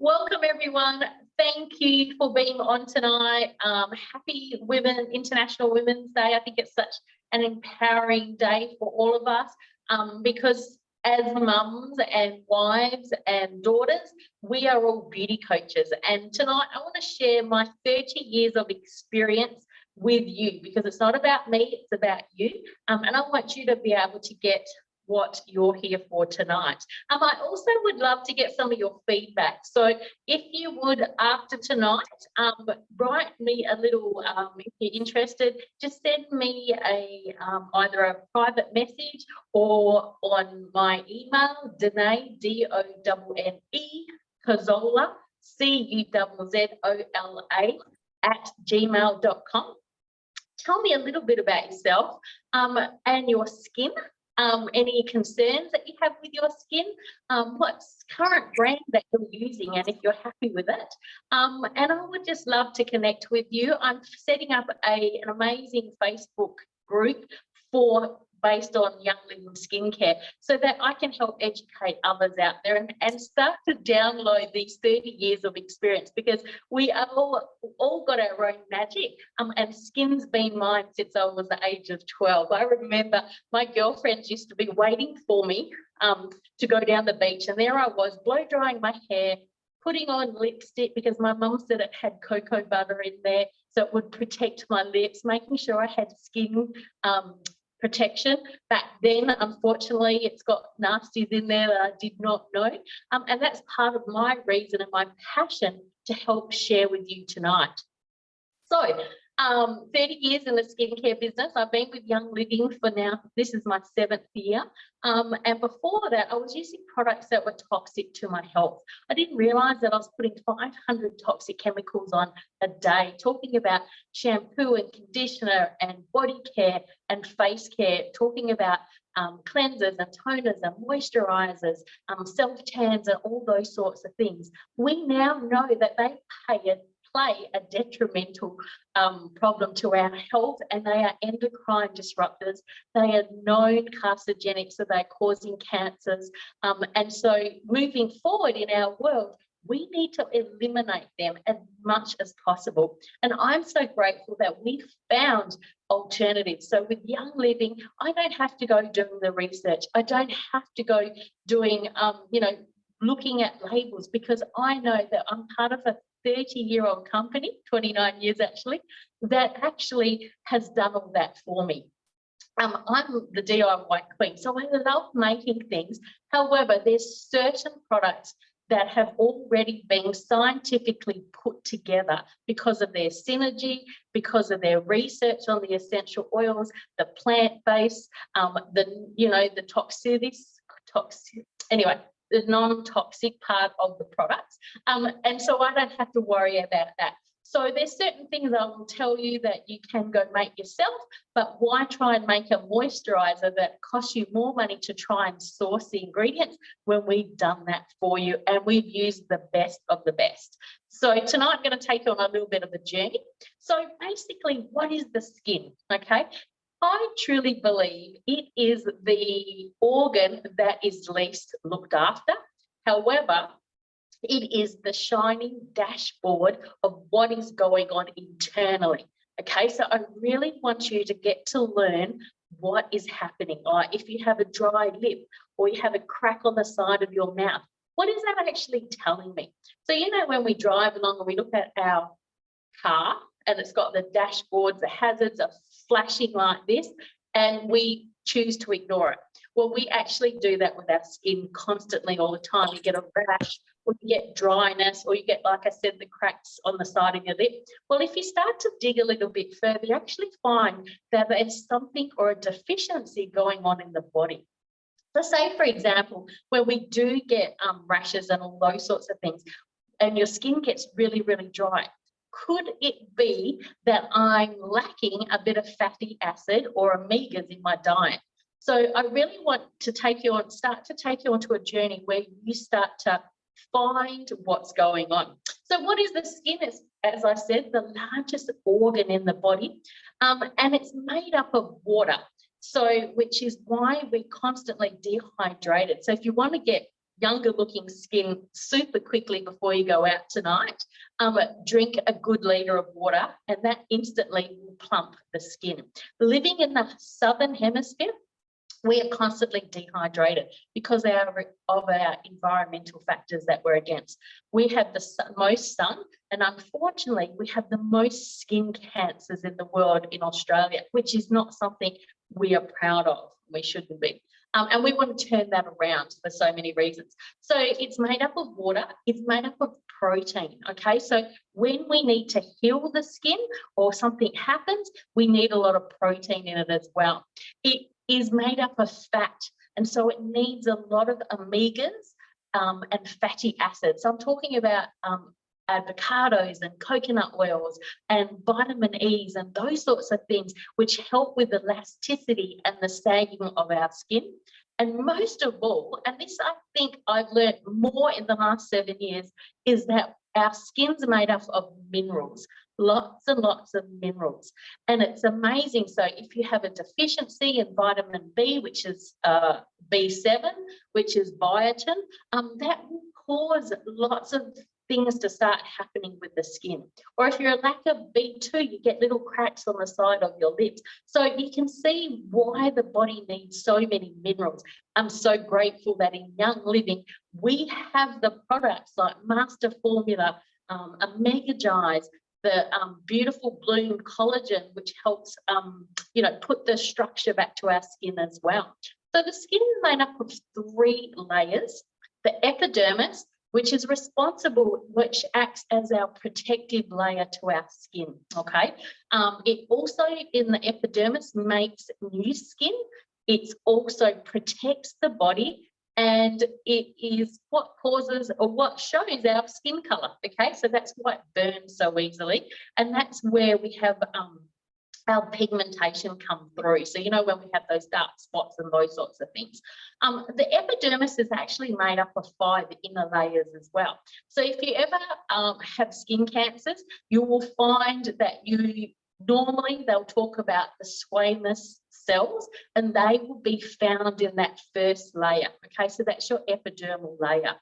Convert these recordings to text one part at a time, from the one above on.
Welcome, everyone. Thank you for being on tonight. Happy International Women's Day. I think it's such an empowering day for all of us because as mums and wives and daughters, we are all beauty coaches. And tonight I want to share my 30 years of experience with you because it's not about me, it's about you. And I want you to be able to get what you're here for tonight. I also would love to get some of your feedback. So if you would, after tonight, write me a little, if you're interested, just send me either a private message or on my email, Donne, D-O-N-N-E, Cuzzola, C-U-Z-Z-O-L-A, @gmail.com. Tell me a little bit about yourself and your skin. Any concerns that you have with your skin, what's current brand that you're using and if you're happy with it. And I would just love to connect with you. I'm setting up an amazing Facebook group based on Young Living Skincare so that I can help educate others out there and start to download these 30 years of experience because we all got our own magic and skin's been mine since I was the age of 12. I remember my girlfriends used to be waiting for me to go down the beach and there I was blow drying my hair, putting on lipstick because my mum said it had cocoa butter in there so it would protect my lips, making sure I had skin protection. Back then, unfortunately, it's got nasties in there that I did not know. And that's part of my reason and my passion to help share with you tonight. So 30 years in the skincare business. I've been with Young Living for now, this is my 7th year. And before that, I was using products that were toxic to my health. I didn't realise that I was putting 500 toxic chemicals on a day, talking about shampoo and conditioner and body care and face care, talking about cleansers and toners and moisturisers, self-tans and all those sorts of things. We now know that they play a detrimental problem to our health and they are endocrine disruptors. They are known carcinogenic, so they're causing cancers. And so moving forward in our world, we need to eliminate them as much as possible. And I'm so grateful that we found alternatives. So with Young Living, I don't have to go doing the research. I don't have to go doing, looking at labels because I know that I'm part of a 30-year-old company, 29 years actually, that actually has done all that for me. I'm the DIY queen, so I love making things. However, there's certain products that have already been scientifically put together because of their synergy, because of their research on the essential oils, the plant-based, the the non-toxic part of the products. And so I don't have to worry about that. So there's certain things I will tell you that you can go make yourself, but why try and make a moisturiser that costs you more money to try and source the ingredients when we've done that for you and we've used the best of the best. So tonight I'm going to take you on a little bit of a journey. So basically, what is the skin, okay? I truly believe it is the organ that is least looked after. However, it is the shining dashboard of what is going on internally. Okay, so I really want you to get to learn what is happening. Like if you have a dry lip or you have a crack on the side of your mouth, what is that actually telling me? So, when we drive along and we look at our car and it's got the dashboards, the hazards are flashing like this, and we choose to ignore it. Well, we actually do that with our skin constantly all the time. You get a rash, or you get dryness, or you get, like I said, the cracks on the side of your lip. Well, if you start to dig a little bit further, you actually find that there's something or a deficiency going on in the body. So say, for example, when we do get rashes and all those sorts of things, and your skin gets really, really dry, could it be that I'm lacking a bit of fatty acid or omegas in my diet? So I really want to start to take you onto a journey where you start to find what's going on. So what is the skin? It's, as I said, the largest organ in the body, and it's made up of water. So which is why we're constantly dehydrated. So if you want to get younger looking skin super quickly before you go out tonight. Drink a good litre of water, and that instantly will plump the skin. Living in the southern hemisphere, we are constantly dehydrated because of our environmental factors that we're against. We have the most sun, and unfortunately, we have the most skin cancers in the world in Australia, which is not something we are proud of. We shouldn't be. And we want to turn that around for so many reasons. So it's made up of water, it's made up of protein, okay? So when we need to heal the skin or something happens, we need a lot of protein in it as well. It is made up of fat, and so it needs a lot of omegas and fatty acids. So I'm talking about avocados and coconut oils and vitamin E's and those sorts of things, which help with the elasticity and the sagging of our skin. And most of all, and this I think I've learned more in the last 7 years, is that our skin's made up of minerals, lots and lots of minerals. And it's amazing. So if you have a deficiency in vitamin B, which is B7, which is biotin, that will cause lots of things to start happening with the skin. Or if you're a lack of B2, you get little cracks on the side of your lips. So you can see why the body needs so many minerals. I'm so grateful that in Young Living, we have the products like Master Formula, Omega Gize, the beautiful bloom collagen, which helps, put the structure back to our skin as well. So the skin is made up of 3 layers. The epidermis, which is responsible, which acts as our protective layer to our skin, okay? It also, in the epidermis, makes new skin. It also protects the body, and it is what causes or what shows our skin colour, okay? So that's why it burns so easily, and that's where we have our pigmentation come through. So, when we have those dark spots and those sorts of things. The epidermis is actually made up of 5 inner layers as well. So if you ever have skin cancers, you will find that normally they'll talk about the squamous cells, and they will be found in that first layer. Okay, so that's your epidermal layer.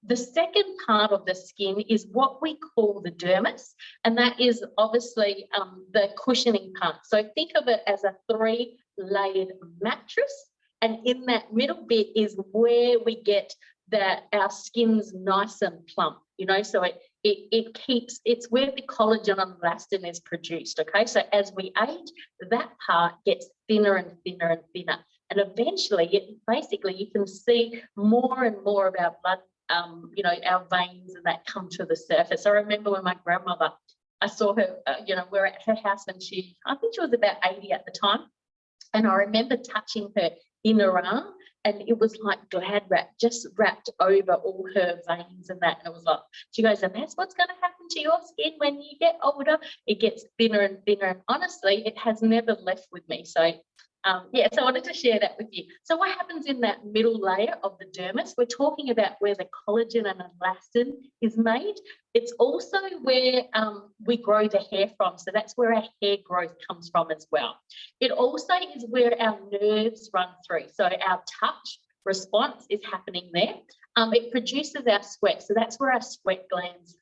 The second part of the skin is what we call the dermis, and that is obviously the cushioning part. So think of it as a 3-layered mattress, and in that middle bit is where we get that our skin's nice and plump, so it's where the collagen and elastin is produced, okay? So as we age, that part gets thinner and thinner and thinner, and eventually, basically, you can see more and more of our blood, our veins and that come to the surface. I remember when my grandmother, I saw her, we're at her house, and I think she was about 80 at the time, and I remember touching her inner arm, and it was like glad wrap, just wrapped over all her veins and that. And it was like, she goes, and that's what's going to happen to your skin when you get older. It gets thinner and thinner. And honestly, it has never left with me. So, so I wanted to share that with you. So what happens in that middle layer of the dermis? We're talking about where the collagen and elastin is made. It's also where we grow the hair from. So that's where our hair growth comes from as well. It also is where our nerves run through. So our touch response is happening there. It produces our sweat. So that's where our sweat glands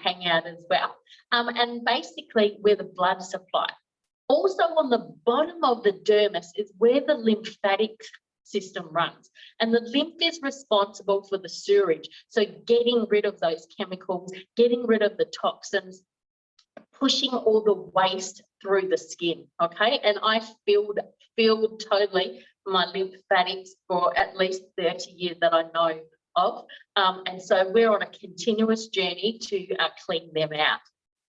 hang out as well. And basically where the blood supply. Also on the bottom of the dermis is where the lymphatic system runs. And the lymph is responsible for the sewerage. So getting rid of those chemicals, getting rid of the toxins, pushing all the waste through the skin, okay? And I filled totally my lymphatics for at least 30 years that I know of. And so we're on a continuous journey to clean them out.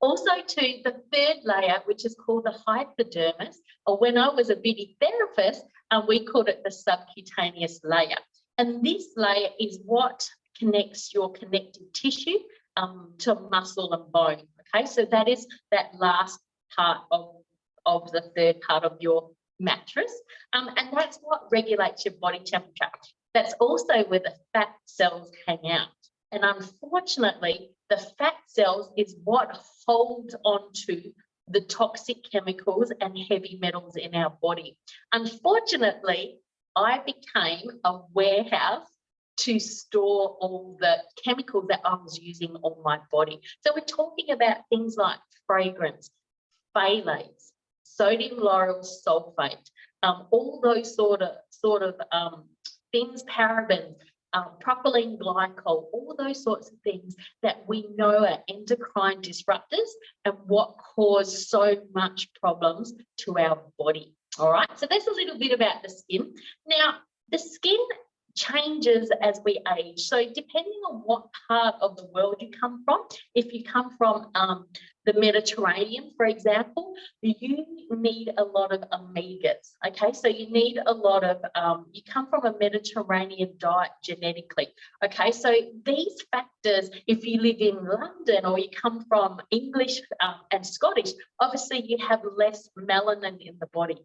Also to the 3rd layer, which is called the hypodermis, or when I was a beauty therapist, we called it the subcutaneous layer. And this layer is what connects your connective tissue to muscle and bone, okay? So that is that last part of the 3rd part of your mattress. And that's what regulates your body temperature. That's also where the fat cells hang out. And unfortunately, the fat cells is what holds on to the toxic chemicals and heavy metals in our body. Unfortunately, I became a warehouse to store all the chemicals that I was using on my body. So we're talking about things like fragrance, phthalates, sodium lauryl sulfate, all those sort of things, parabens, propylene glycol, all those sorts of things that we know are endocrine disruptors and what cause so much problems to our body. All right, so that's a little bit about the skin. Now, the skin changes as we age. So depending on what part of the world you come from, if you come from the Mediterranean, for example, you need a lot of omegas, okay? So you need a lot of, you come from a Mediterranean diet genetically, okay? So these factors, if you live in London or you come from English and Scottish, obviously you have less melanin in the body.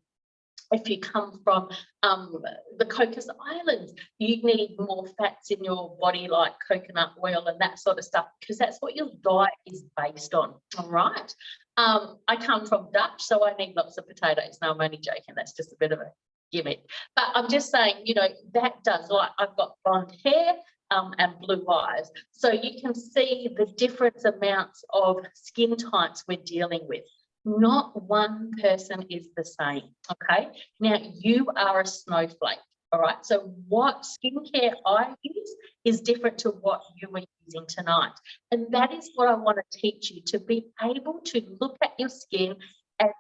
If you come from the Cocos Islands, you need more fats in your body like coconut oil and that sort of stuff, because that's what your diet is based on, all right? I come from Dutch, so I need lots of potatoes. No, I'm only joking. That's just a bit of a gimmick. But I'm just saying, you know, that does, like I've got blonde hair and blue eyes. So you can see the different amounts of skin types we're dealing with. Not one person is the same, okay? Now, you are a snowflake, all right? So what skincare I use is different to what you are using tonight. And that is what I want to teach you, to be able to look at your skin and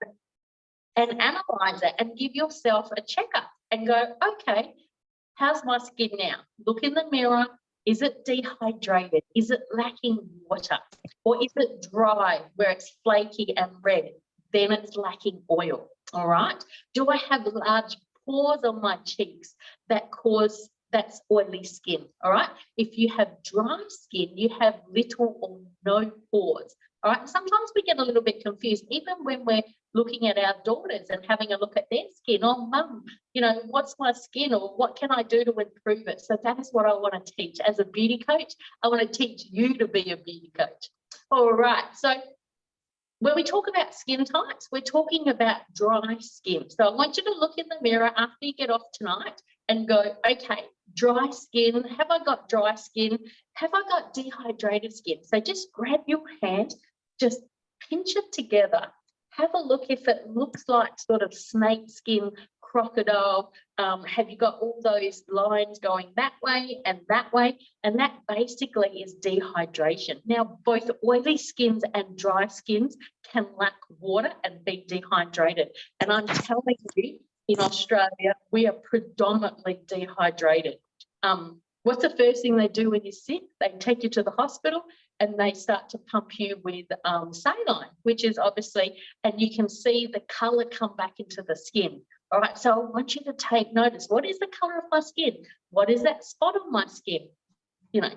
analyze it and give yourself a checkup and go, okay, how's my skin now? Look in the mirror. Is it dehydrated? Is it lacking water? Or is it dry where it's flaky and red? Then it's lacking oil, all right? Do I have large pores on my cheeks that's oily skin, all right? If you have dry skin, you have little or no pores, all right? Sometimes we get a little bit confused, even when we're looking at our daughters and having a look at their skin. Oh, mum, you know, what's my skin, or what can I do to improve it? So that is what I want to teach. As a beauty coach, I want to teach you to be a beauty coach. All right, so when we talk about skin types, we're talking about dry skin. So I want you to look in the mirror after you get off tonight and go, okay, dry skin. Have I got dry skin? Have I got dehydrated skin? So just grab your hand, just pinch it together. Have a look if it looks like sort of snake skin, crocodile. Have you got all those lines going that way and that way? And that basically is dehydration. Now, both oily skins and dry skins can lack water and be dehydrated. And I'm telling you, in Australia, we are predominantly dehydrated. What's the first thing they do when you're sick? They take you to the hospital and they start to pump you with saline, which is obviously, and you can see the colour come back into the skin. All right, so I want you to take notice. What is the colour of my skin? What is that spot on my skin? You know,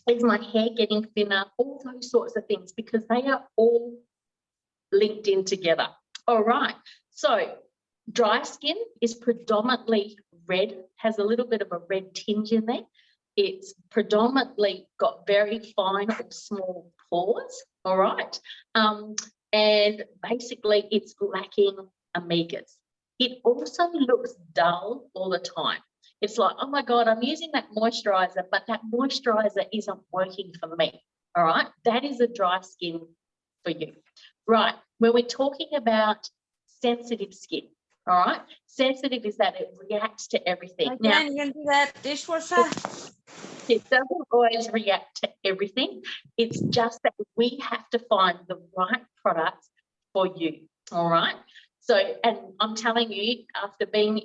is my hair getting thinner? All those sorts of things, because they are all linked in together. All right, so dry skin is predominantly red, has a little bit of a red tinge in there. It's predominantly got very fine or small pores, all right? And basically it's lacking omegas. It also looks dull all the time. It's like, oh my God, I'm using that moisturizer, but that moisturizer isn't working for me, all right? That is a dry skin for you. Right, when we're talking about sensitive skin, all right? Sensitive is that it reacts to everything. Again, now, you can do that dishwasher. It doesn't always react to everything. It's just that we have to find the right products for you, all right? So, and I'm telling you, after being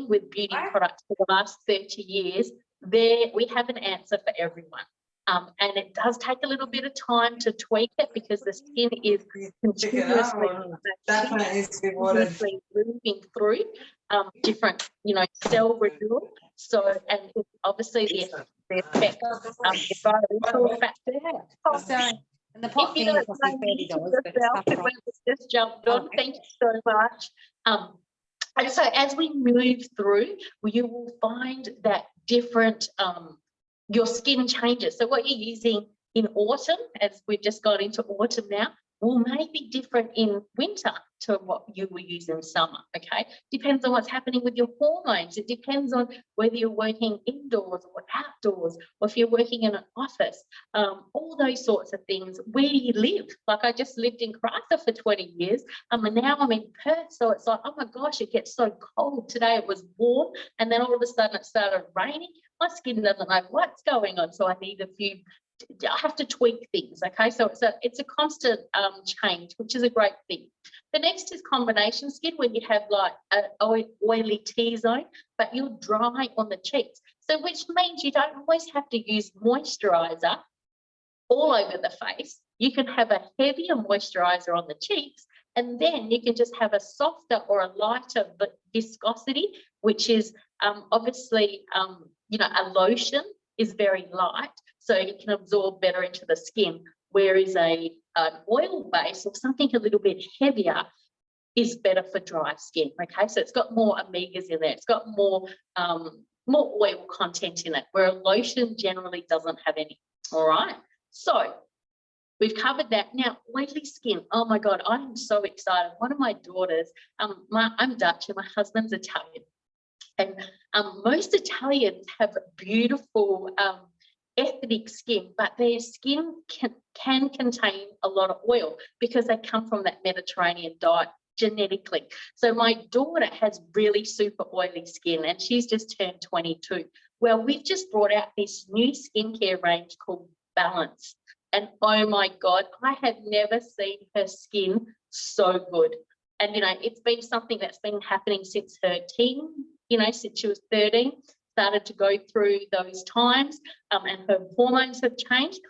with beauty products for the last 30 years, we have an answer for everyone. And it does take a little bit of time to tweak it, because the skin is continuously moving through different, cell renewal. So, and obviously the effect environmental factor. And the pot thing costs me $30, but it's just jumped on. Thank you so much. And so as we move through, you will find that different your skin changes. So what you're using in autumn, as we've just got into autumn now, may be different in winter to what you will use in summer, okay? Depends on what's happening with your hormones. It depends on whether you're working indoors or outdoors, or if you're working in an office, all those sorts of things. Where do you live? Like, I just lived in Christchurch for 20 years, and now I'm in Perth, so it's like, oh my gosh, it gets so cold. Today it was warm, and then all of a sudden it started raining. My skin doesn't know what's going on, so I need I have to tweak things, okay? So it's a constant change, which is a great thing. The next is combination skin, when you have like an oily T-zone, but you're dry on the cheeks. So which means you don't always have to use moisturiser all over the face. You can have a heavier moisturiser on the cheeks, and then you can just have a softer or a lighter viscosity, which is obviously, a lotion is very light, so it can absorb better into the skin, whereas an oil base or something a little bit heavier is better for dry skin, okay? So it's got more omegas in there. It's got more oil content in it, where a lotion generally doesn't have any, all right? So we've covered that. Now, oily skin, oh my God, I'm so excited. One of my daughters, I'm Dutch and my husband's Italian, and most Italians have beautiful ethnic skin, but their skin can contain a lot of oil because they come from that Mediterranean diet genetically. So my daughter has really super oily skin, and she's just turned 22. Well, we've just brought out this new skincare range called Balance. And oh my God, I have never seen her skin so good. And, it's been something that's been happening since her teen, since she was 13, started to go through those times, and her hormones have changed,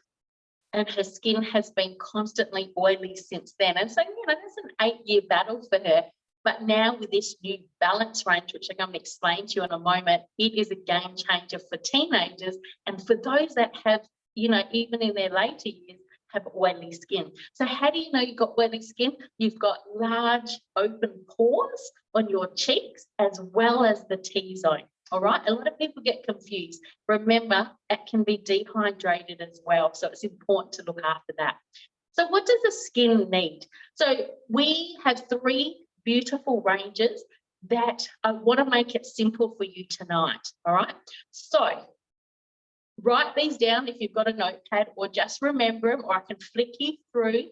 and her skin has been constantly oily since then. And so, that's an 8-year battle for her. But now with this new Balance range, which I'm going to explain to you in a moment, it is a game changer for teenagers and for those that have, even in their later years, have oily skin. So how do you know you've got oily skin? You've got large open pores on your cheeks as well as the T-zone. All right, a lot of people get confused. Remember, it can be dehydrated as well, so it's important to look after that. So what does the skin need? So we have 3 beautiful ranges that I want to make it simple for you tonight. All right, so write these down if you've got a notepad, or just remember them, or I can flick you through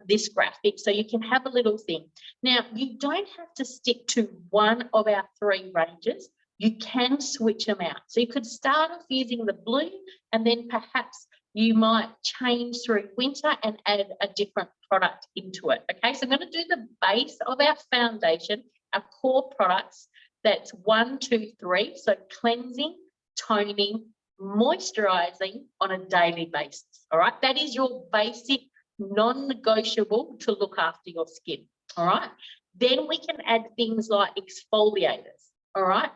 this graphic so you can have a little thing. Now, you don't have to stick to one of our 3 ranges. You can switch them out. So you could start off using the blue, and then perhaps you might change through winter and add a different product into it. Okay, so I'm going to do the base of our foundation, our core products. That's 1, 2, 3. So cleansing, toning, moisturizing on a daily basis. All right, that is your basic non-negotiable to look after your skin. All right, then we can add things like exfoliators. All right,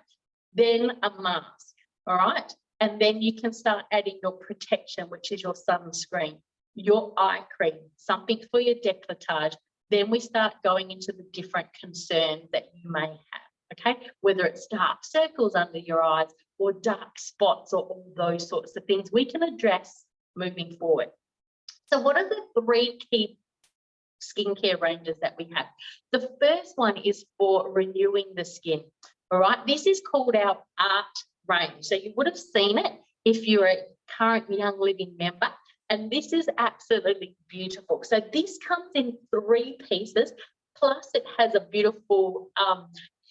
then a mask. All right, and then you can start adding your protection, which is your sunscreen, your eye cream, something for your décolletage. Then we start going into the different concerns that you may have, okay? Whether it's dark circles under your eyes or dark spots or all those sorts of things we can address moving forward. So what are the 3 key skincare ranges that we have? The first one is for renewing the skin, all right? This is called our Art range. So you would have seen it if you're a current Young Living member, and this is absolutely beautiful. So this comes in 3 pieces, plus it has a beautiful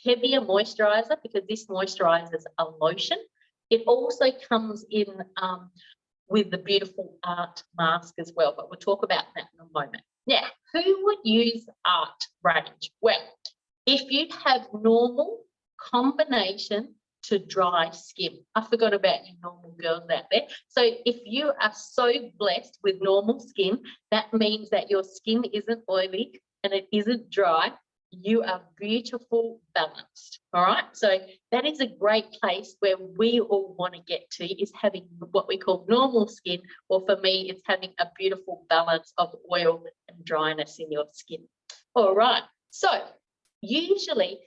heavier moisturizer, because this moisturizer is a lotion. It also comes in with the beautiful Art mask as well, but we'll talk about that in a moment. Now, who would use Art range? Well, if you have normal, combination to dry skin. I forgot about you normal girls out there. So if you are so blessed with normal skin, that means that your skin isn't oily and it isn't dry. You are beautiful, balanced. All right, so that is a great place where we all want to get to, is having what we call normal skin, or for me it's having a beautiful balance of oil and dryness in your skin. All right, so usually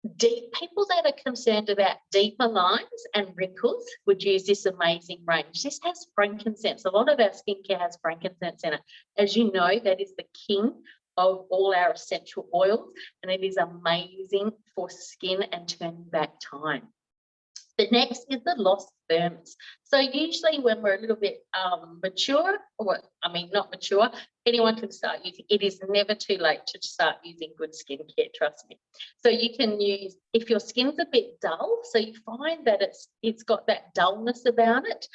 People that are concerned about deeper lines and wrinkles would use this amazing range. This has frankincense. A lot of our skincare has frankincense in it. As you know, that is the king of all our essential oils, and it is amazing for skin and turning back time. The next is the lost firmness. So usually when we're a little bit mature, or I mean not mature, anyone can start using. It is never too late to start using good skincare, trust me. So you can use, if your skin's a bit dull, so you find that it's got that dullness about it,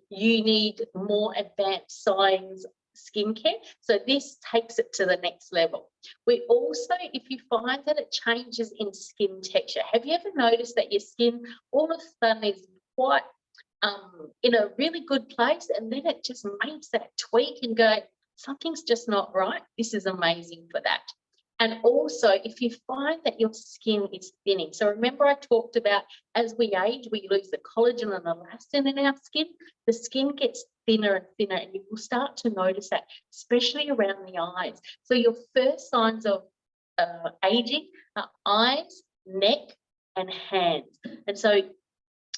you need more advanced science skincare. So this takes it to the next level. We also, if you find that it changes in skin texture, have you ever noticed that your skin all of a sudden is quite in a really good place, and then it just makes that tweak and go, something's just not right? This is amazing for that. And also, if you find that your skin is thinning, so remember I talked about as we age, we lose the collagen and elastin in our skin. The skin gets thinner and thinner, and you will start to notice that, especially around the eyes. So your first signs of aging are eyes, neck, and hands. And so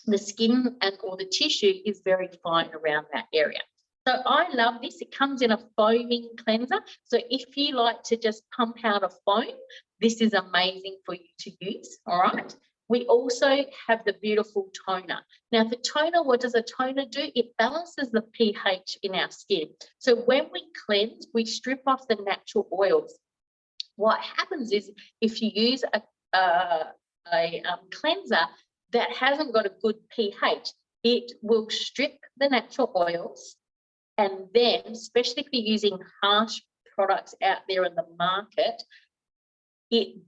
the skin or the tissue is very fine around that area. So I love this. It comes in a foaming cleanser. So if you like to just pump out a foam, this is amazing for you to use, all right? We also have the beautiful toner. Now, the toner, what does a toner do? It balances the pH in our skin. So when we cleanse, we strip off the natural oils. What happens is if you use a cleanser that hasn't got a good pH, it will strip the natural oils. And then, especially if you're using harsh products out there in the market,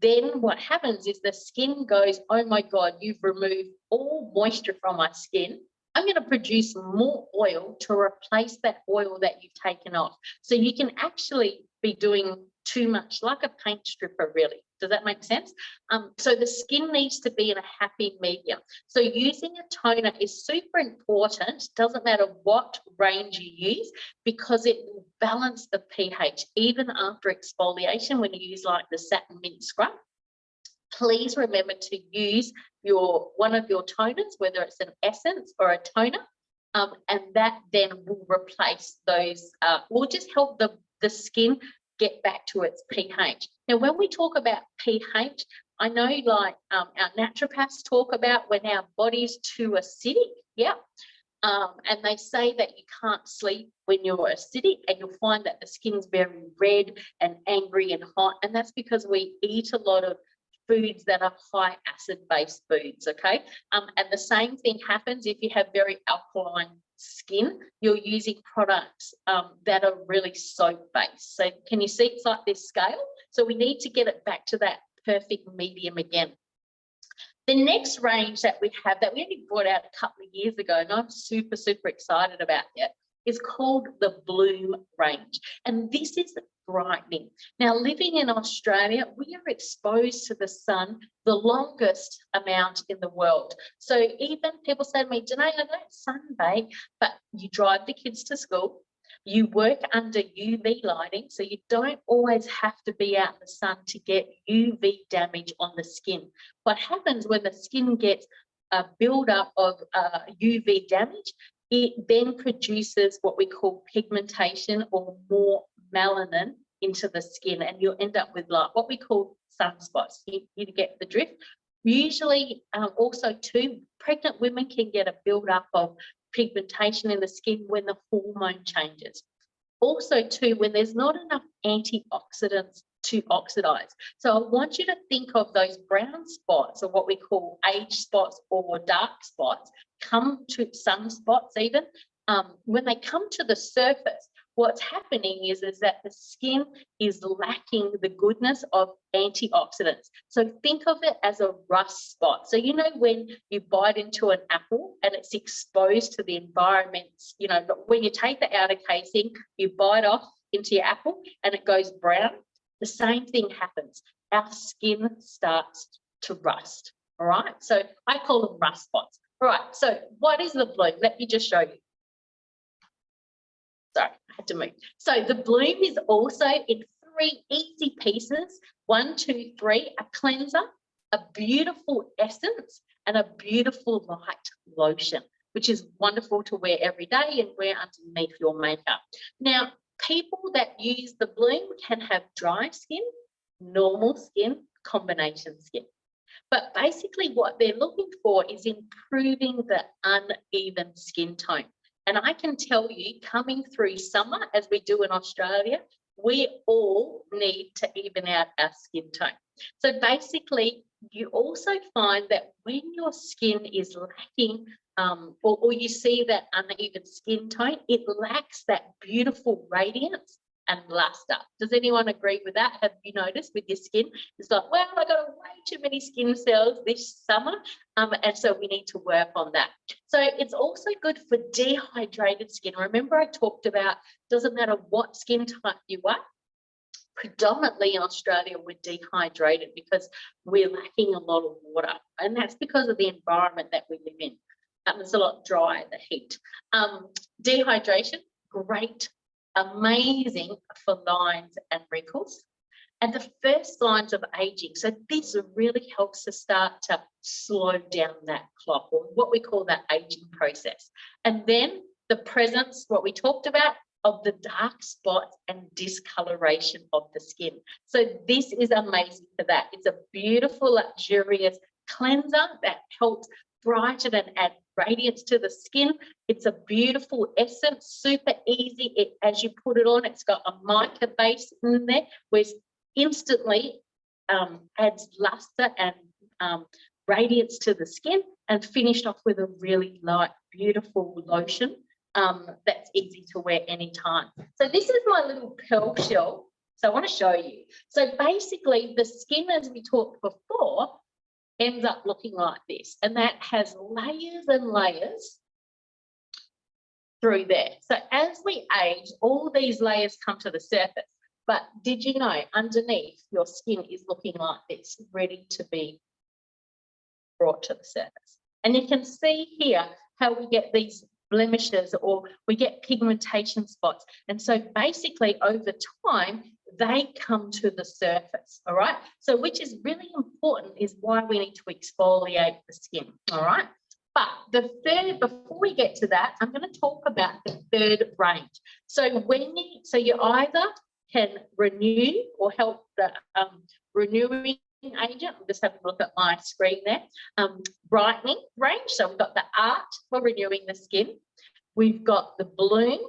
then what happens is the skin goes, oh my God, you've removed all moisture from my skin. I'm going to produce more oil to replace that oil that you've taken off. So you can actually be doing too much, like a paint stripper, really. Does that make sense? So the skin needs to be in a happy medium. So using a toner is super important. Doesn't matter what range you use, because it will balance the pH even after exfoliation. When you use like the satin mint scrub, please remember to use one of your toners, whether it's an essence or a toner, and that then will replace those, will just help the skin get back to its pH. Now, when we talk about pH, I know like our naturopaths talk about when our body's too acidic, and they say that you can't sleep when you're acidic, and you'll find that the skin's very red and angry and hot, and that's because we eat a lot of foods that are high acid based foods, okay? And the same thing happens if you have very alkaline skin. You're using products that are really soap based. So can you see it's like this scale? So we need to get it back to that perfect medium again. The next range that we have, that we only brought out a couple of years ago, and I'm super, super excited about it, is called the Bloom range. And this is brightening. Now, living in Australia, we are exposed to the sun the longest amount in the world. So even people say to me, Danae, I don't sunbathe, but you drive the kids to school, you work under UV lighting, so you don't always have to be out in the sun to get UV damage on the skin. What happens when the skin gets a build-up of UV damage, it then produces what we call pigmentation or more melanin into the skin, and you'll end up with like what we call sunspots. You get the drift. Usually also too, pregnant women can get a build-up of pigmentation in the skin when the hormone changes. Also too, when there's not enough antioxidants to oxidize. So I want you to think of those brown spots, or what we call age spots or dark spots, come to sunspots even, when they come to the surface, what's happening is that the skin is lacking the goodness of antioxidants. So think of it as a rust spot. So you know when you bite into an apple and it's exposed to the environment, you know, when you take the outer casing, you bite off into your apple and it goes brown, the same thing happens. Our skin starts to rust, all right? So I call them rust spots. All right, so what is the Bloom? Let me just show you. Sorry, I had to move. So the Bloom is also in 3 easy pieces, 1, 2, 3, a cleanser, a beautiful essence and a beautiful light lotion, which is wonderful to wear every day and wear underneath your makeup. Now, people that use the bloom can have dry skin, normal skin, combination skin. But basically what they're looking for is improving the uneven skin tone. And I can tell you, coming through summer, as we do in Australia, we all need to even out our skin tone. So basically, you also find that when your skin is lacking, or you see that uneven skin tone, it lacks that beautiful radiance and luster. Does anyone agree with that? Have you noticed with your skin? It's like, well, I got way too many skin cells this summer, and so we need to work on that. So it's also good for dehydrated skin. Remember I talked about, doesn't matter what skin type you are, predominantly in Australia, we're dehydrated because we're lacking a lot of water, and that's because of the environment that we live in. It's a lot drier, the heat. Dehydration, great, amazing for lines and wrinkles, and the first signs of aging. So this really helps to start to slow down that clock, or what we call that aging process. And then the presence, what we talked about, of the dark spots and discoloration of the skin. So this is amazing for that. It's a beautiful, luxurious cleanser that helps brighten and add radiance to the skin. It's a beautiful essence, super easy. As you put it on, it's got a mica base in there, which instantly adds luster and radiance to the skin, and finished off with a really light, beautiful lotion that's easy to wear anytime. So this is my little pearl shell. So I want to show you. So basically the skin, as we talked before, ends up looking like this, and that has layers and layers through there. So as we age, all these layers come to the surface. But did you know underneath your skin is looking like this, ready to be brought to the surface? And you can see here how we get these blemishes, or we get pigmentation spots. And so basically over time, they come to the surface, all right? So which is really important, is why we need to exfoliate the skin, all right? But the third, before we get to that, I'm going to talk about the third range. So you either can renew or help the renewing agent. I'm just having a look at my screen there. Brightening range. So we've got the art for renewing the skin. We've got the bloom,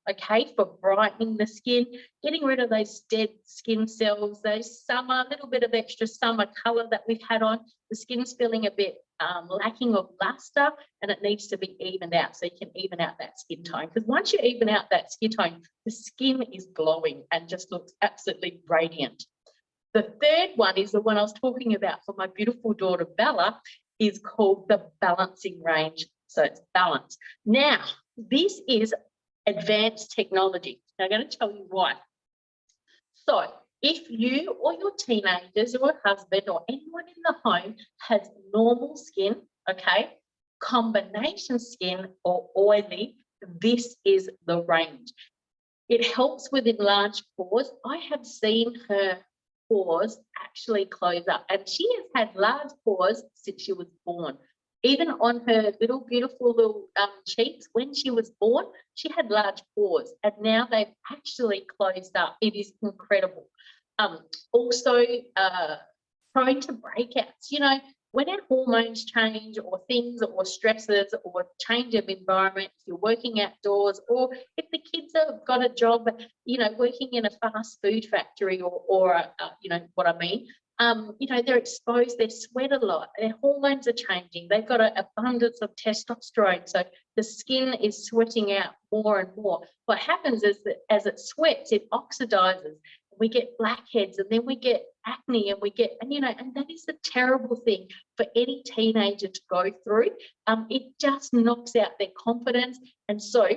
okay, for brightening the skin, getting rid of those dead skin cells, those summer, little bit of extra summer colour that we've had on. The skin's feeling a bit lacking of luster, and it needs to be evened out, so you can even out that skin tone. Because once you even out that skin tone, the skin is glowing and just looks absolutely radiant. The third one is the one I was talking about for my beautiful daughter Bella, is called the balancing range. So it's balance. Now, this is advanced technology. Now, I'm going to tell you why. So if you or your teenagers or husband or anyone in the home has normal skin, okay, combination skin or oily, this is the range. It helps with enlarged pores. I have seen her pores actually close up, and she has had large pores since she was born. Even on her little beautiful little cheeks, when she was born, she had large pores, and now they've actually closed up. It is incredible. Also prone to breakouts. You know, when our hormones change, or things, or stresses, or change of environment, if you're working outdoors, or if the kids have got a job, you know, working in a fast food factory, or you know what I mean, you know, they're exposed, they sweat a lot, their hormones are changing, they've got an abundance of testosterone, so the skin is sweating out more and more. What happens is that as it sweats, it oxidizes. We get blackheads, and then we get acne, and we get, and you know, and that is a terrible thing for any teenager to go through. It just knocks out their confidence. And so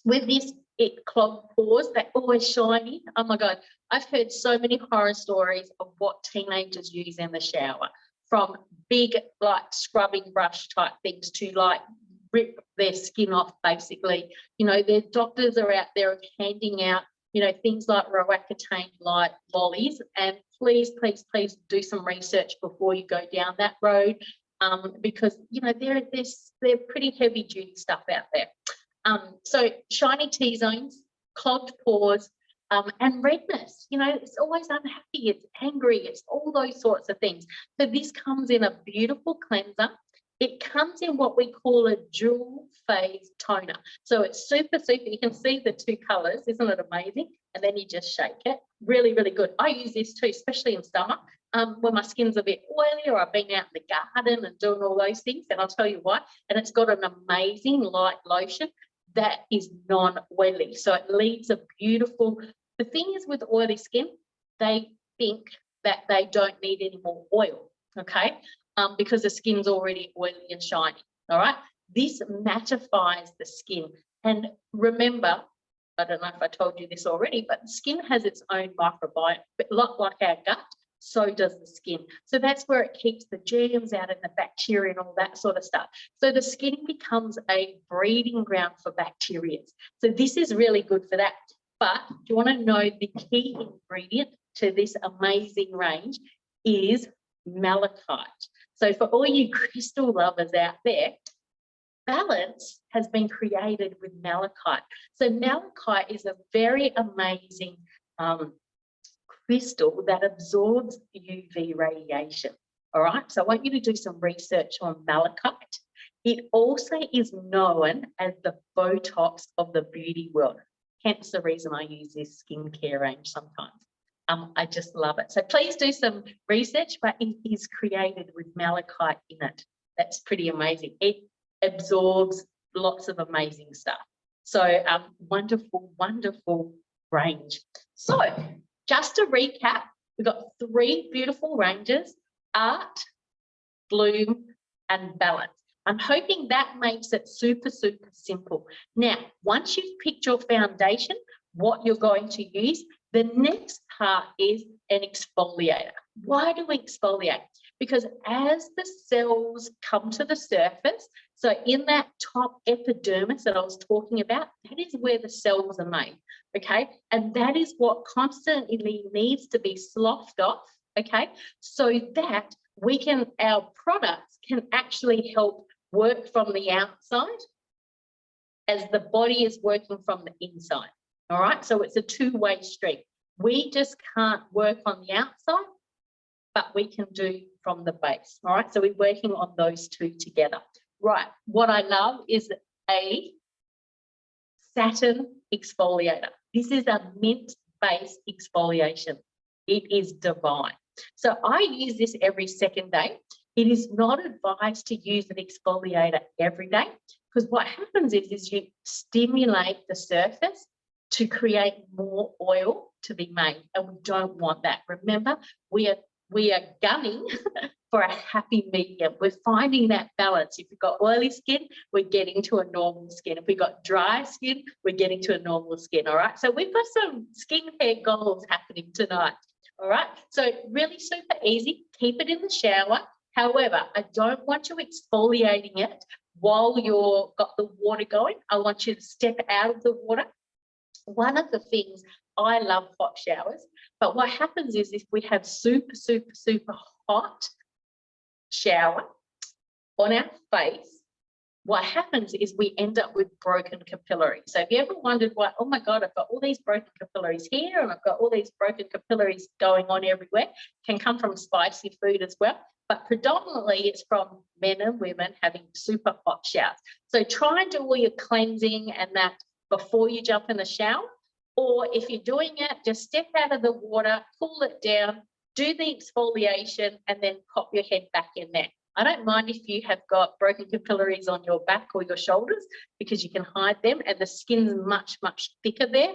with this, it clogged pores, they're always shiny. Oh my God, I've heard so many horror stories of what teenagers use in the shower, from big like scrubbing brush type things to like rip their skin off basically. You know, their doctors are out there handing out, you know, things like Roaccutane light lollies. And please, please, please do some research before you go down that road, because, you know, they're pretty heavy duty stuff out there. So shiny T-zones, clogged pores, and redness, you know, it's always unhappy, it's angry, it's all those sorts of things. So this comes in a beautiful cleanser. It comes in what we call a dual phase toner. So it's super, you can see the two colors, isn't it amazing? And then you just shake it. Really, really good. I use this too, especially in summer, when my skin's a bit oily or I've been out in the garden and doing all those things. And I'll tell you why. And it's got an amazing light lotion that is non-oily. So it leaves a beautiful, the thing is with oily skin, they think that they don't need any more oil, okay? Because the skin's already oily and shiny, all right? This mattifies the skin. And remember, I don't know if I told you this already, but the skin has its own microbiome, a lot like our gut, so does the skin. So that's where it keeps the germs out and the bacteria and all that sort of stuff. So the skin becomes a breeding ground for bacteria. So this is really good for that. But do you want to know the key ingredient to this amazing range is malachite. So for all you crystal lovers out there, balance has been created with malachite. So malachite is a very amazing crystal that absorbs UV radiation. All right, so I want you to do some research on malachite. It also is known as the Botox of the beauty world. Hence the reason I use this skincare range sometimes. I just love it. So please do some research, but it is created with malachite in it. That's pretty amazing. It absorbs lots of amazing stuff. So wonderful, wonderful range. So just to recap, we've got 3 beautiful ranges: Art, Bloom, and Balance. I'm hoping that makes it super, super simple. Now, once you've picked your foundation, what you're going to use, the next part is an exfoliator. Why do we exfoliate? Because as the cells come to the surface, so in that top epidermis that I was talking about, that is where the cells are made, okay? And that is what constantly needs to be sloughed off, okay? So that our products can actually help work from the outside as the body is working from the inside, all right? So it's a two-way street. We just can't work on the outside, but we can do from the base, all right? So we're working on those two together. Right, what I love is a satin exfoliator. This is a mint-based exfoliation. It is divine. So I use this every second day. It is not advised to use an exfoliator every day, because what happens is you stimulate the surface to create more oil to be made, and we don't want that. Remember, we are gunning for a happy medium. We're finding that balance. If you've got oily skin, we're getting to a normal skin. If we've got dry skin, we're getting to a normal skin, all right? So we've got some skincare goals happening tonight, all right? So really super easy. Keep it in the shower. However, I don't want you exfoliating it while you've got the water going. I want you to step out of the water. One of the things, I love hot showers, but what happens is if we have super, super, super hot shower on our face, what happens is we end up with broken capillaries. So have you ever wondered why, oh my God, I've got all these broken capillaries here and I've got all these broken capillaries going on everywhere? Can come from spicy food as well, but predominantly it's from men and women having super hot showers. So try and do all your cleansing and that before you jump in the shower, or if you're doing it, just step out of the water, cool it down, do the exfoliation, and then pop your head back in there. I don't mind if you have got broken capillaries on your back or your shoulders, because you can hide them and the skin's much, much thicker there.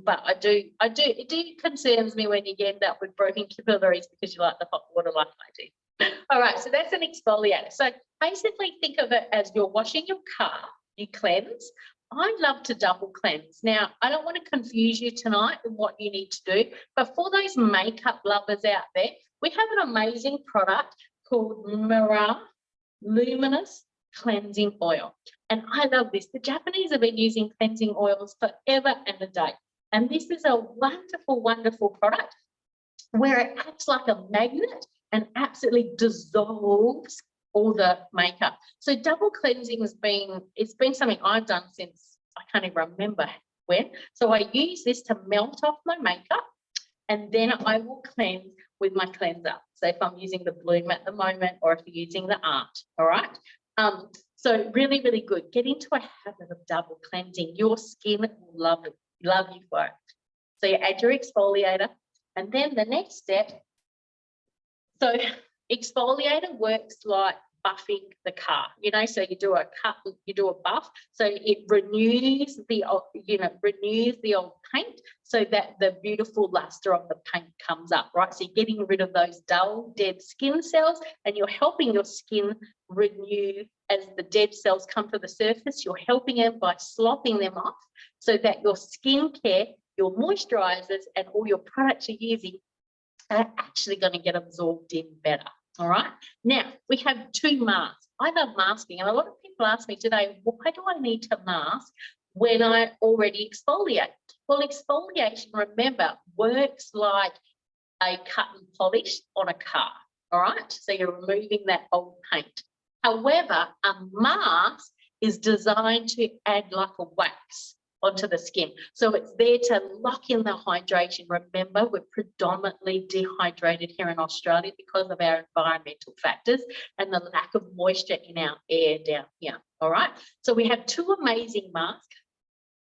But it concerns me when you end up with broken capillaries because you like the hot water like I do. All right, so that's an exfoliator. So basically think of it as you're washing your car, you cleanse. I love to double cleanse. Now, I don't want to confuse you tonight in what you need to do, but for those makeup lovers out there, we have an amazing product called Mirror Luminous Cleansing Oil. And I love this. The Japanese have been using cleansing oils forever and a day. And this is a wonderful, wonderful product where it acts like a magnet and absolutely dissolves all the makeup. So double cleansing it's been something I've done since I can't even remember when. So I use this to melt off my makeup, and then I will cleanse with my cleanser. So if I'm using the Bloom at the moment, or if you're using the Art, all right? So really, really good. Get into a habit of double cleansing. Your skin will love you for it. So you add your exfoliator, and then the next step, so exfoliator works like buffing the car, so you do a cut, you do a buff, so it renews the old paint so that the beautiful luster of the paint comes up, right? So you're getting rid of those dull, dead skin cells, and you're helping your skin renew as the dead cells come to the surface. You're helping them by slopping them off so that your skincare, your moisturizers, and all your products you're using are actually going to get absorbed in better. All right. Now we have 2 masks. I love masking, and a lot of people ask me today, why do I need to mask when I already exfoliate? Well, exfoliation, remember, works like a cut and polish on a car. All right. So you're removing that old paint. However, a mask is designed to add like a wax onto the skin. So it's there to lock in the hydration. Remember, we're predominantly dehydrated here in Australia because of our environmental factors and the lack of moisture in our air down here. All right. So we have 2 amazing masks.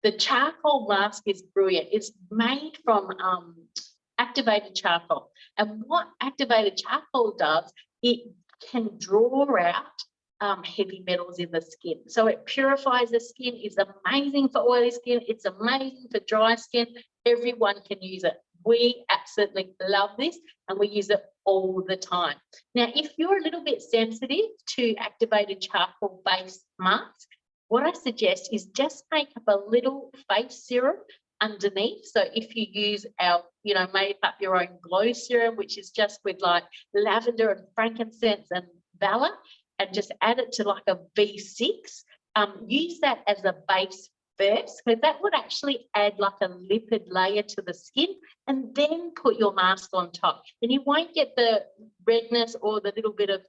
The charcoal mask is brilliant. It's made from activated charcoal. And what activated charcoal does, it can draw out heavy metals in the skin. So it purifies the skin. It's amazing for oily skin. It's amazing for dry skin. Everyone can use it. We absolutely love this, and we use it all the time. Now, if you're a little bit sensitive to activated charcoal based masks, what I suggest is just make up a little face serum underneath. So if you use our, make up your own glow serum, which is just with like lavender and frankincense and valor, and just add it to like a V6, use that as a base first, because that would actually add like a lipid layer to the skin, and then put your mask on top. And you won't get the redness or the little bit of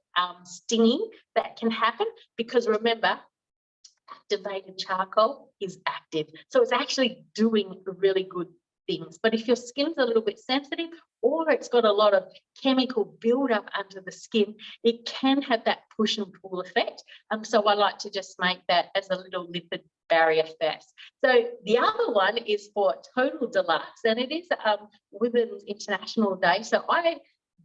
stinging that can happen, because remember, activated charcoal is active. So it's actually doing really good things. But if your skin's a little bit sensitive, or it's got a lot of chemical buildup under the skin, it can have that push and pull effect. So I like to just make that as a little lipid barrier first. So the other one is for total deluxe, and it is Women's International Day. So I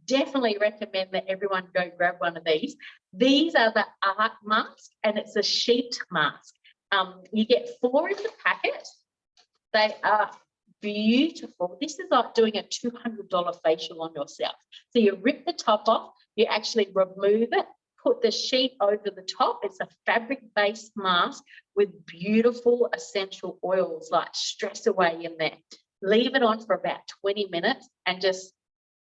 definitely recommend that everyone go grab one of these. These are the Art mask, and it's a sheet mask. You get 4 in the packet. They are beautiful. This is like doing a $200 facial on yourself. So you rip the top off, you actually remove it, put the sheet over the top. It's a fabric-based mask with beautiful essential oils like Stress Away in there. Leave it on for about 20 minutes and just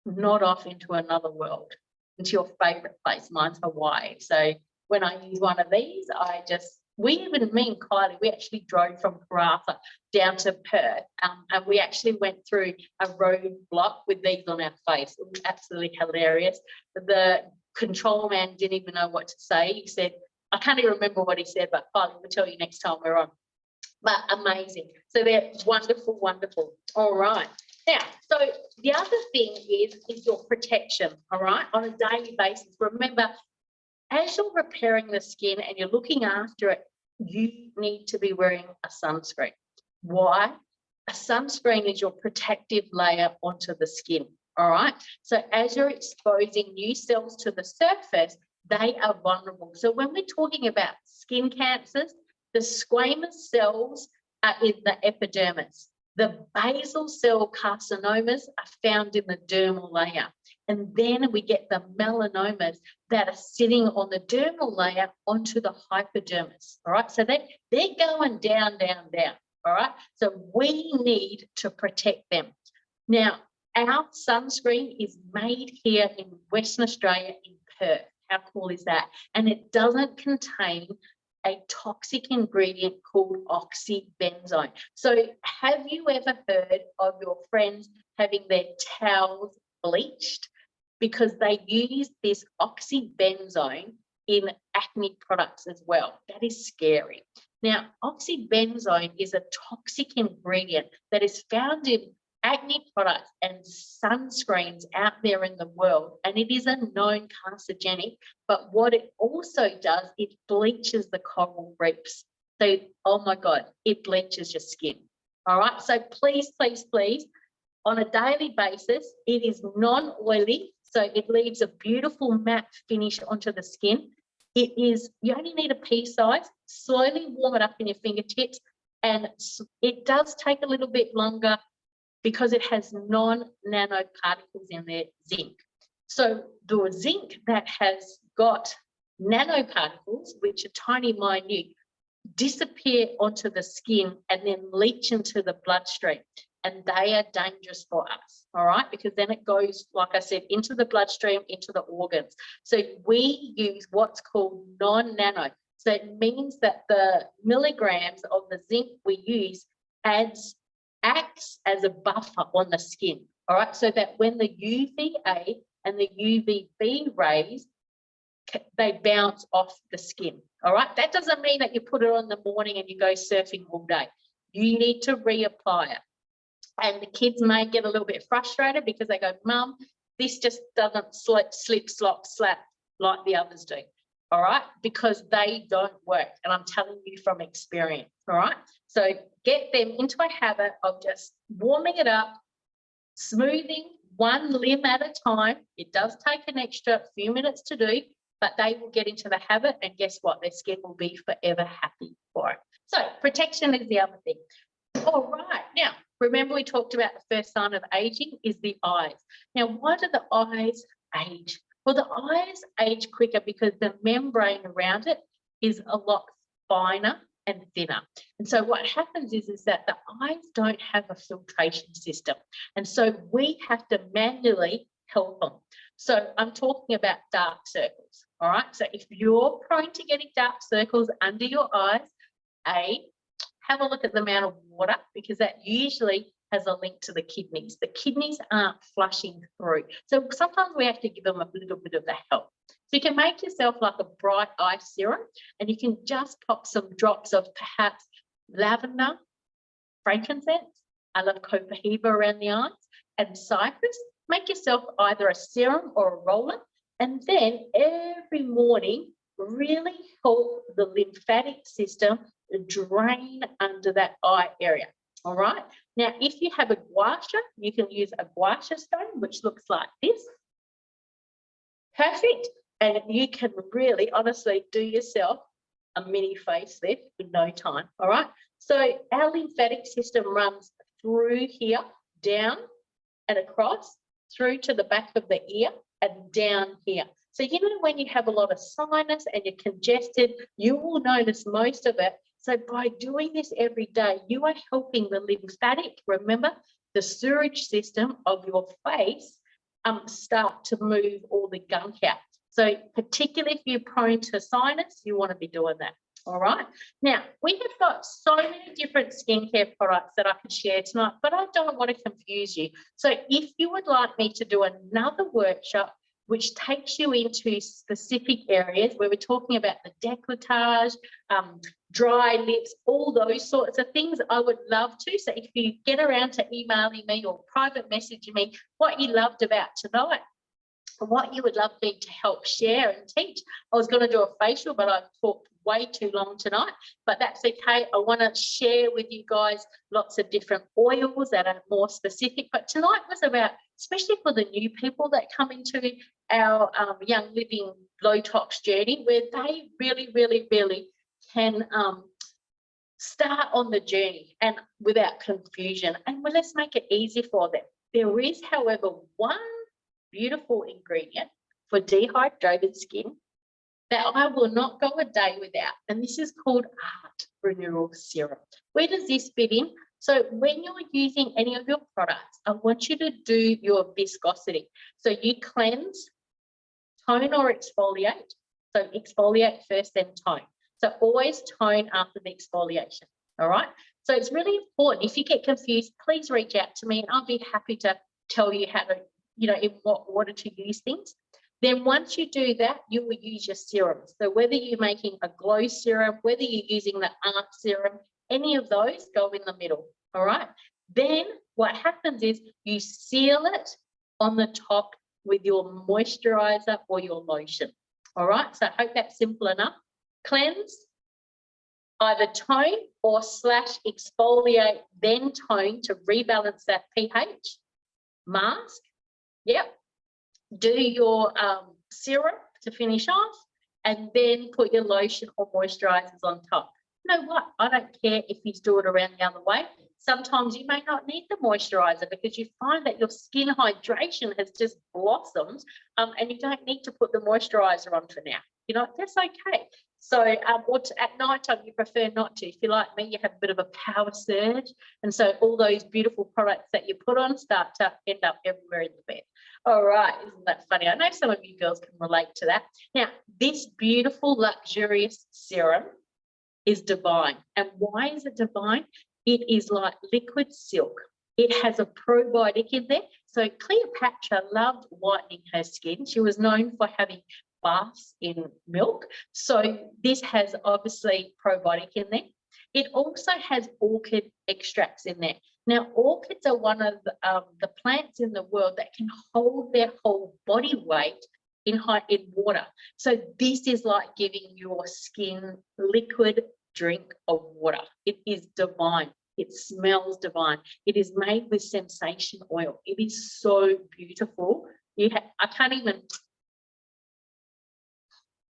nod off into another world, into your favorite place. Mine's Hawaii. So when I use one of these, me and Kylie, we actually drove from Karratha down to Perth, and we actually went through a roadblock with these on our face. It was absolutely hilarious. The control man didn't even know what to say. He said, I can't even remember what he said, but Kylie will tell you next time we're on. But amazing. So they're wonderful, wonderful. All right. Now, so the other thing is your protection, all right, on a daily basis. Remember, as you're repairing the skin and you're looking after it, you need to be wearing a sunscreen. Why? A sunscreen is your protective layer onto the skin, all right? So as you're exposing new cells to the surface, they are vulnerable. So when we're talking about skin cancers, the squamous cells are in the epidermis. The basal cell carcinomas are found in the dermal layer. And then we get the melanomas that are sitting on the dermal layer onto the hypodermis. All right. So they're going down, down, down. All right. So we need to protect them. Now, our sunscreen is made here in Western Australia in Perth. How cool is that? And it doesn't contain a toxic ingredient called oxybenzone. So have you ever heard of your friends having their towels bleached because they use this oxybenzone in acne products as well? That is scary. Now, oxybenzone is a toxic ingredient that is found in acne products and sunscreens out there in the world, and it is a known carcinogenic. But what it also does, it bleaches the coral reefs. So, oh my God, it bleaches your skin. All right, so please, please, please, on a daily basis, it is non-oily, so it leaves a beautiful matte finish onto the skin. It is, you only need a pea size, slowly warm it up in your fingertips, and it does take a little bit longer because it has non-nanoparticles in there, zinc. So the zinc that has got nanoparticles, which are tiny, minute, disappear onto the skin and then leach into the bloodstream. And they are dangerous for us, all right? Because then it goes, like I said, into the bloodstream, into the organs. So we use what's called non-nano. So it means that the milligrams of the zinc we use acts as a buffer on the skin, all right? So that when the UVA and the UVB rays, they bounce off the skin, all right? That doesn't mean that you put it on in the morning and you go surfing all day. You need to reapply it. And the kids may get a little bit frustrated because they go, Mum, this just doesn't slip, slop, slap like the others do, all right? Because they don't work, and I'm telling you from experience, all right? So get them into a habit of just warming it up, smoothing one limb at a time. It does take an extra few minutes to do, but they will get into the habit, and guess what? Their skin will be forever happy for it. So protection is the other thing. All right, now, remember we talked about the first sign of aging is the eyes. Now, why do the eyes age? Well, the eyes age quicker because the membrane around it is a lot finer and thinner. And so what happens is that the eyes don't have a filtration system. And so we have to manually help them. So I'm talking about dark circles, all right? So if you're prone to getting dark circles under your eyes, have a look at the amount of water, because that usually has a link to the kidneys. The kidneys aren't flushing through. So sometimes we have to give them a little bit of the help. So you can make yourself like a bright eye serum, and you can just pop some drops of perhaps lavender, frankincense, I love copahiba around the eyes, and cypress. Make yourself either a serum or a roller, and then every morning really help the lymphatic system drain under that eye area. All right. Now, if you have a gua sha, you can use a gua sha stone, which looks like this. Perfect. And you can really, honestly, do yourself a mini facelift in no time. All right. So our lymphatic system runs through here, down and across, through to the back of the ear and down here. So, you know, when you have a lot of sinus and you're congested, you will notice most of it. So by doing this every day, you are helping the lymphatic, remember, the sewage system of your face start to move all the gunk out. So particularly if you're prone to sinus, you want to be doing that. All right. Now, we have got so many different skincare products that I can share tonight, but I don't want to confuse you. So if you would like me to do another workshop which takes you into specific areas where we're talking about the décolletage, dry lips, all those sorts of things, I would love to. So if you get around to emailing me or private messaging me what you loved about tonight, what you would love me to help share and teach. I was going to do a facial, but I've talked way too long tonight, but that's okay. I want to share with you guys lots of different oils that are more specific. But tonight was about, especially for the new people that come into our Young Living Low Tox journey, where they really can start on the journey and without confusion. And well, let's make it easy for them. There is, however, one beautiful ingredient for dehydrated skin that I will not go a day without, and this is called Art Renewal Serum. Where does this fit in? So when you're using any of your products, I want you to do your viscosity. So you cleanse, tone or exfoliate. So exfoliate first, then tone. So always tone after the exfoliation, all right? So it's really important. If you get confused, please reach out to me and I'll be happy to tell you how to, in what order to use things. Then once you do that, you will use your serums. So whether you're making a glow serum, whether you're using the art serum, any of those go in the middle, all right? Then what happens is you seal it on the top with your moisturizer or your lotion, all right? So I hope that's simple enough. Cleanse, either tone or / exfoliate, then tone to rebalance that pH. Mask, yep. Do your serum to finish off, and then put your lotion or moisturizers on top. You know what? I don't care if you do it around the other way. Sometimes you may not need the moisturizer because you find that your skin hydration has just blossomed, and you don't need to put the moisturizer on for now. That's okay. So at night time, you prefer not to. If you're like me, you have a bit of a power surge. And so all those beautiful products that you put on start to end up everywhere in the bed. All right, isn't that funny? I know some of you girls can relate to that. Now, this beautiful, luxurious serum is divine. And why is it divine? It is like liquid silk. It has a probiotic in there. So Cleopatra loved whitening her skin. She was known for having baths in milk. So this has obviously probiotic in there. It also has orchid extracts in there. Now, orchids are one of the plants in the world that can hold their whole body weight in water. So this is like giving your skin liquid drink of water. It is divine. It smells divine. It is made with sensation oil. It is so beautiful.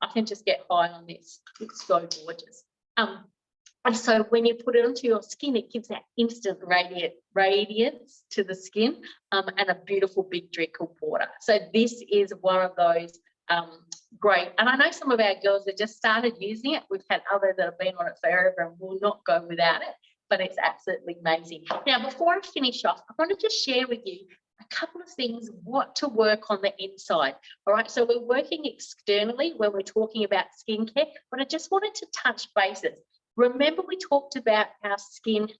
I can just get high on this. It's so gorgeous. And so when you put it onto your skin, it gives that instant radiance to the skin, and a beautiful big drink of water. So this is one of those great. And I know some of our girls have just started using it. We've had others that have been on it forever and will not go without it, but it's absolutely amazing. Now, before I finish off, I want to just share with you a couple of things, what to work on the inside. All right, so we're working externally when we're talking about skincare, but I just wanted to touch bases. Remember, we talked about our skin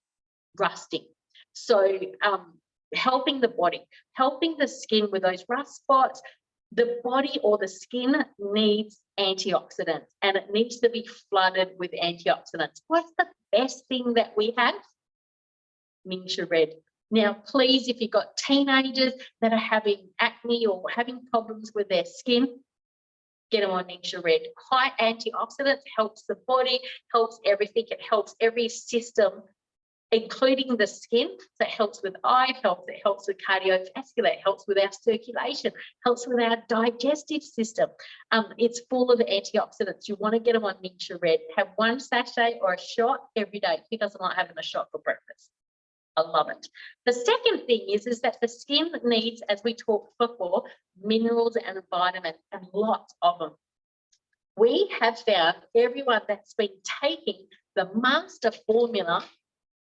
rusting. So helping the body, helping the skin with those rust spots. The body or the skin needs antioxidants, and it needs to be flooded with antioxidants. What's the best thing that we have? Ningxia Red. Now, please, if you've got teenagers that are having acne or having problems with their skin, get them on Ningxia Red. High antioxidants, helps the body, helps everything. It helps every system, including the skin. So it helps with eye health, it helps with cardiovascular, it helps with our circulation, helps with our digestive system. It's full of antioxidants. You want to get them on Ningxia Red. Have one sachet or a shot every day. Who doesn't like having a shot for breakfast? I love it. The second thing is that the skin needs, as we talked before, minerals and vitamins, and lots of them. We have found everyone that's been taking the master formula,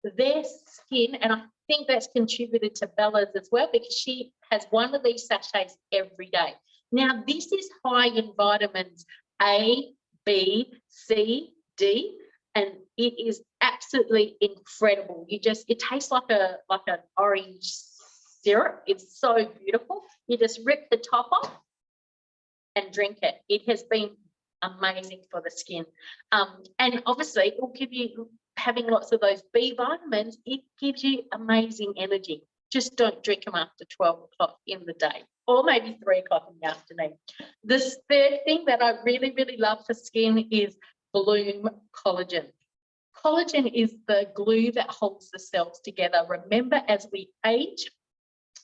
their skin, and I think that's contributed to Bella's as well, because she has one of these sachets every day. Now, this is high in vitamins A, B, C, D, and it is absolutely incredible. It tastes like an orange syrup. It's so beautiful. You just rip the top off and drink it. It has been amazing for the skin. And obviously it will give you, having lots of those B vitamins, it gives you amazing energy. Just don't drink them after 12 o'clock in the day, or maybe 3 o'clock in the afternoon. This third thing that I really, really love for skin is Bloom Collagen. Collagen is the glue that holds the cells together. Remember, as we age,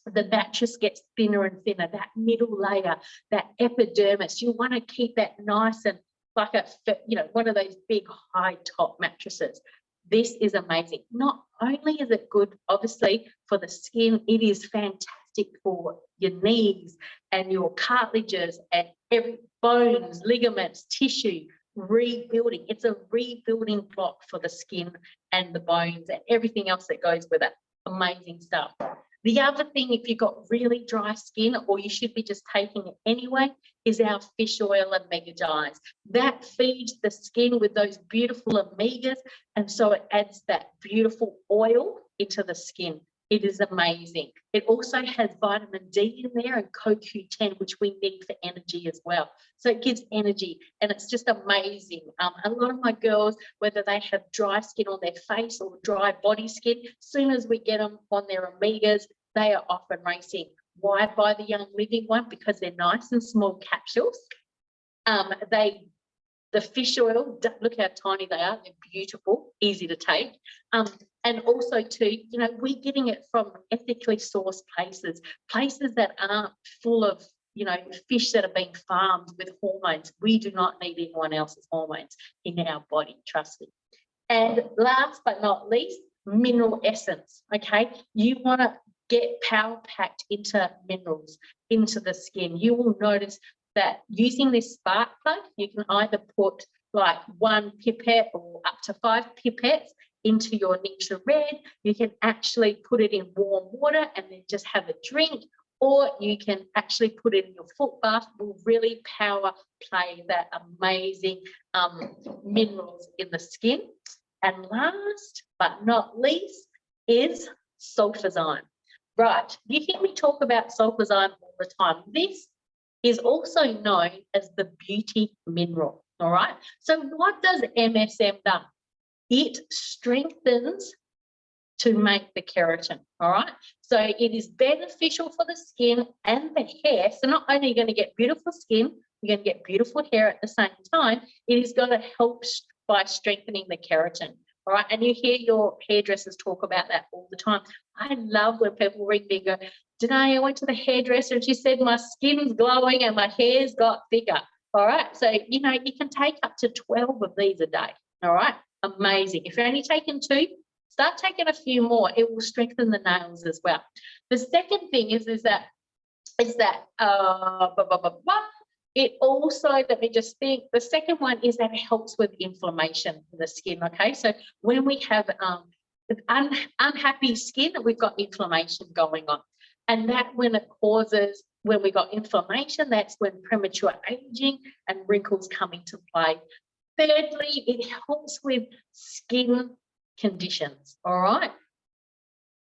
the mattress gets thinner and thinner, that middle layer, that epidermis. You want to keep that nice and like one of those big high top mattresses. This is amazing. Not only is it good, obviously, for the skin, it is fantastic for your knees and your cartilages and every bones, ligaments, tissue, rebuilding. It's a rebuilding block for the skin and the bones and everything else that goes with it. Amazing stuff. The other thing, if you've got really dry skin, or you should be just taking it anyway, is our fish oil omega dyes. That feeds the skin with those beautiful omegas, and so it adds that beautiful oil into the skin. It is amazing. It also has vitamin D in there and CoQ10, which we need for energy as well. So it gives energy, and it's just amazing. A lot of my girls, whether they have dry skin on their face or dry body skin, as soon as we get them on their omegas, they are off and racing. Why buy the Young Living one? Because they're nice and small capsules. The fish oil, look how tiny they are. They're beautiful, easy to take. And also too, you know, we're getting it from ethically sourced places that aren't full of, you know, fish that are being farmed with hormones. We do not need anyone else's hormones in our body, trust me. And last but not least, mineral essence, okay? You want to get power packed into minerals, into the skin. You will notice that using this spark plug, you can either put like 1 pipette or up to 5 pipettes into your Nature Red. You can actually put it in warm water and then just have a drink, or you can actually put it in your foot bath. It will really power play that amazing minerals in the skin. And last but not least is sulfazyme. Right, you hear me talk about sulfazyme all the time. This is also known as the beauty mineral, all right? So what does MSM do? It strengthens to make the keratin, all right? So it is beneficial for the skin and the hair. So not only are you going to get beautiful skin, you're going to get beautiful hair at the same time, it is going to help by strengthening the keratin. All right, and you hear your hairdressers talk about that all the time. I love when people ring me and go, Danae, I went to the hairdresser and she said my skin's glowing and my hair's got thicker. All right, so, you know, you can take up to 12 of these a day. All right, amazing. If you're only taking 2, start taking a few more. It will strengthen the nails as well. The second thing is that it also, let me just think, the second one is that it helps with inflammation in the skin, okay? So when we have unhappy skin, we've got inflammation going on. And that when we got inflammation, that's when premature aging and wrinkles come into play. Thirdly, it helps with skin conditions, all right?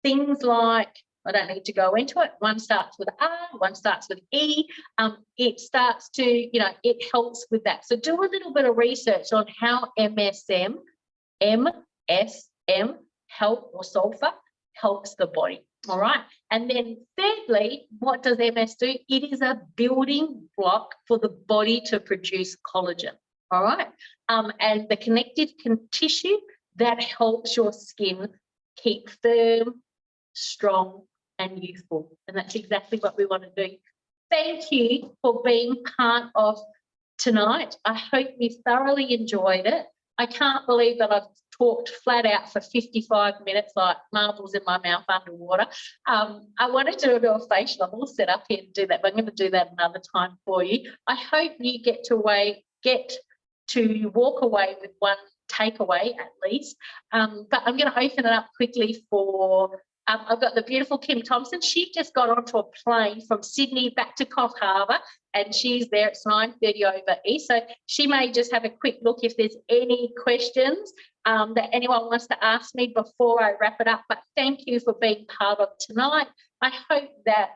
Things like, I don't need to go into it. One starts with R, one starts with E. It starts to, you know, it helps with that. So do a little bit of research on how MSM help, or sulfur helps the body. All right. And then thirdly, what does MS do? It is a building block for the body to produce collagen. All right. And the connective tissue that helps your skin keep firm, strong, and youthful. And that's exactly what we want to do. Thank you for being part of tonight. I hope you thoroughly enjoyed it. I can't believe that I've talked flat out for 55 minutes like marbles in my mouth underwater. I wanted to do a facial. I'm all set up here to do that, but I'm going to do that another time for you. I hope you get to walk away with one takeaway at least. But I'm going to open it up quickly for I've got the beautiful Kim Thompson. She just got onto a plane from Sydney back to Coff Harbour, and she's there. It's 9:30 over east. So she may just have a quick look if there's any questions that anyone wants to ask me before I wrap it up. But thank you for being part of tonight. I hope that,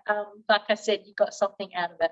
like I said, you got something out of it.